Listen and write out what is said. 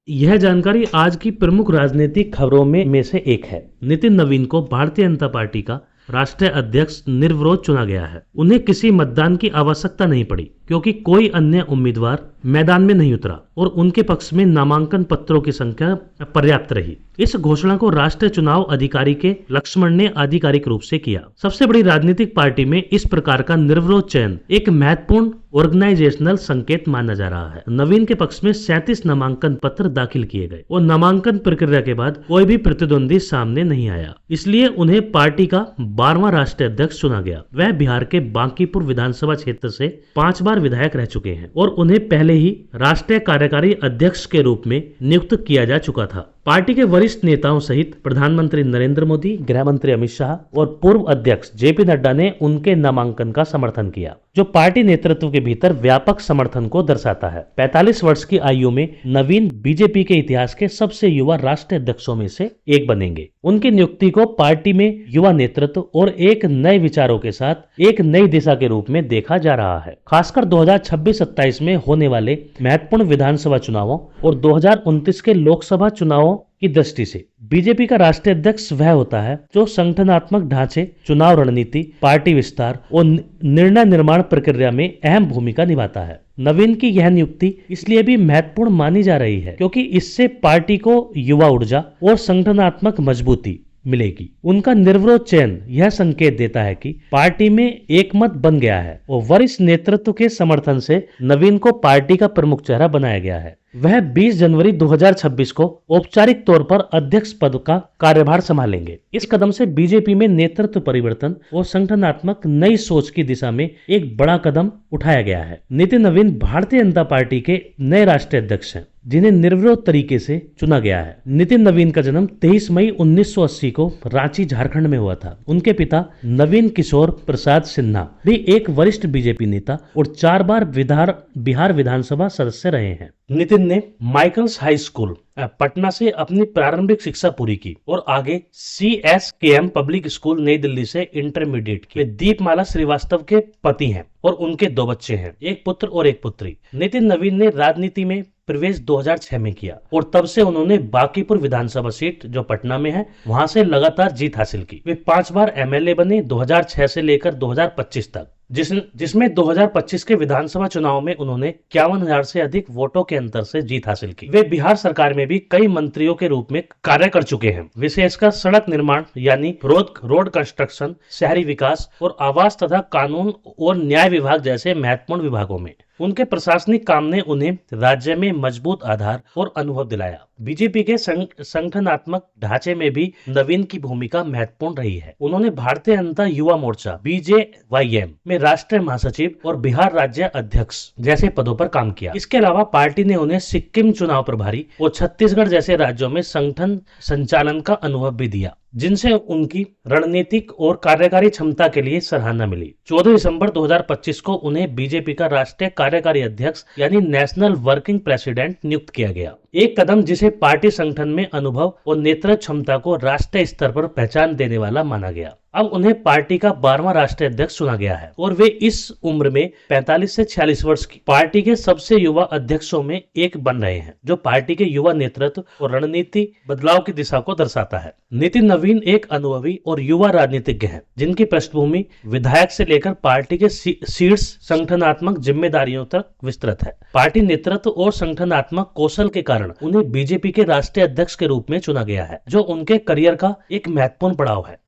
यह जानकारी आज की प्रमुख राजनीतिक खबरों में से एक है। नितिन नवीन को भारतीय जनता पार्टी का राष्ट्रीय अध्यक्ष निर्विरोध चुना गया है। उन्हें किसी मतदान की आवश्यकता नहीं पड़ी क्योंकि कोई अन्य उम्मीदवार मैदान में नहीं उतरा और उनके पक्ष में नामांकन पत्रों की संख्या पर्याप्त रही। इस घोषणा को राष्ट्रीय चुनाव अधिकारी के लक्ष्मण ने आधिकारिक रूप से किया। सबसे बड़ी राजनीतिक पार्टी में इस प्रकार का निर्विरोध चयन एक महत्वपूर्ण ऑर्गेनाइजेशनल संकेत माना जा रहा है। नवीन के पक्ष में 37 नामांकन पत्र दाखिल किए गए और नामांकन प्रक्रिया के बाद कोई भी प्रतिद्वंदी सामने नहीं आया, इसलिए उन्हें पार्टी का 12वां राष्ट्रीय अध्यक्ष चुना गया। वह बिहार के बांकीपुर विधानसभा क्षेत्र से 5 बार विधायक रह चुके हैं और उन्हें पहले ही राष्ट्रीय कार्यकारी अध्यक्ष के रूप में नियुक्त किया जा चुका था। पार्टी के वरिष्ठ नेताओं सहित प्रधानमंत्री नरेंद्र मोदी, गृह मंत्री अमित शाह और पूर्व अध्यक्ष जेपी नड्डा ने उनके नामांकन का समर्थन किया, जो पार्टी नेतृत्व के भीतर व्यापक समर्थन को दर्शाता है। 45 वर्ष की आयु में नवीन बीजेपी के इतिहास के सबसे युवा राष्ट्रीय अध्यक्षों में से एक बनेंगे। उनकी नियुक्ति को पार्टी में युवा नेतृत्व और एक नए विचारों के साथ एक नई दिशा के रूप में देखा जा रहा है। खासकर 2026-27 में होने वाले महत्वपूर्ण विधानसभा चुनावों और 2029 के लोकसभा चुनावों की दृष्टि से बीजेपी का राष्ट्रीय अध्यक्ष वह होता है जो संगठनात्मक ढांचे, चुनाव रणनीति, पार्टी विस्तार और निर्णय निर्माण प्रक्रिया में अहम भूमिका निभाता है। नवीन की यह नियुक्ति इसलिए भी महत्वपूर्ण मानी जा रही है क्योंकि इससे पार्टी को युवा ऊर्जा और संगठनात्मक मजबूती मिलेगी। उनका निर्विरोध चयन यह संकेत देता है कि पार्टी में एकमत बन गया है और वरिष्ठ नेतृत्व के समर्थन से नवीन को पार्टी का प्रमुख चेहरा बनाया गया है। वह 20 जनवरी 2026 को औपचारिक तौर पर अध्यक्ष पद का कार्यभार संभालेंगे। इस कदम से बीजेपी में नेतृत्व परिवर्तन और संगठनात्मक नई सोच की दिशा में एक बड़ा कदम उठाया गया है। नितिन नवीन भारतीय जनता पार्टी के नए राष्ट्रीय अध्यक्ष हैं, जिन्हें निर्विरोध तरीके से चुना गया है। नितिन नवीन का जन्म 23 मई 1980 को रांची, झारखंड में हुआ था। उनके पिता नवीन किशोर प्रसाद सिन्हा भी एक वरिष्ठ बीजेपी नेता और 4 बार बिहार विधानसभा सदस्य रहे हैं। नितिन ने माइकल्स हाई स्कूल पटना से अपनी प्रारंभिक शिक्षा पूरी की और आगे CSKM पब्लिक स्कूल नई दिल्ली से इंटरमीडिएट की। वे दीपमाला श्रीवास्तव के पति हैं और उनके 2 बच्चे हैं, एक पुत्र और एक पुत्री। नितिन नवीन ने राजनीति में प्रवेश 2006 में किया और तब से उन्होंने बांकीपुर विधानसभा सीट जो पटना में है वहां से लगातार जीत हासिल की। वे 5 बार MLA बने 2006 से लेकर 2025 तक, जिसमें 2025 के विधानसभा चुनाव में उन्होंने 51,000 से अधिक वोटों के अंतर से जीत हासिल की। वे बिहार सरकार में भी कई मंत्रियों के रूप में कार्य कर चुके हैं, विशेषकर सड़क निर्माण यानी रोड कंस्ट्रक्शन, शहरी विकास और आवास तथा कानून और न्याय विभाग जैसे महत्वपूर्ण विभागों में। उनके प्रशासनिक काम ने उन्हें राज्य में मजबूत आधार और अनुभव दिलाया। बीजेपी के संगठनात्मक ढांचे में भी नवीन की भूमिका महत्वपूर्ण रही है। उन्होंने भारतीय जनता युवा मोर्चा BJYM में राष्ट्रीय महासचिव और बिहार राज्य अध्यक्ष जैसे पदों पर काम किया। इसके अलावा पार्टी ने उन्हें सिक्किम चुनाव प्रभारी और छत्तीसगढ़ जैसे राज्यों में संगठन संचालन का अनुभव भी दिया, जिनसे उनकी रणनीतिक और कार्यकारी क्षमता के लिए सराहना मिली। 14 दिसंबर 2025 को उन्हें बीजेपी का राष्ट्रीय कार्यकारी अध्यक्ष यानी नेशनल वर्किंग प्रेसिडेंट नियुक्त किया गया, एक कदम जिसे पार्टी संगठन में अनुभव और नेतृत्व क्षमता को राष्ट्रीय स्तर पर पहचान देने वाला माना गया। अब उन्हें पार्टी का 12वां राष्ट्रीय अध्यक्ष चुना गया है और वे इस उम्र में 45 से 46 वर्ष की पार्टी के सबसे युवा अध्यक्षों में एक बन रहे हैं, जो पार्टी के युवा नेतृत्व और रणनीति बदलाव की दिशा को दर्शाता है। नितिन नवीन एक अनुभवी और युवा राजनीतिज्ञ हैं, जिनकी पृष्ठभूमि विधायक से लेकर पार्टी के शीर्ष संगठनात्मक जिम्मेदारियों तक विस्तृत है। पार्टी नेतृत्व और संगठनात्मक कौशल के कारण उन्हें बीजेपी के राष्ट्रीय अध्यक्ष के रूप में चुना गया है, जो उनके करियर का एक महत्वपूर्ण पड़ाव है।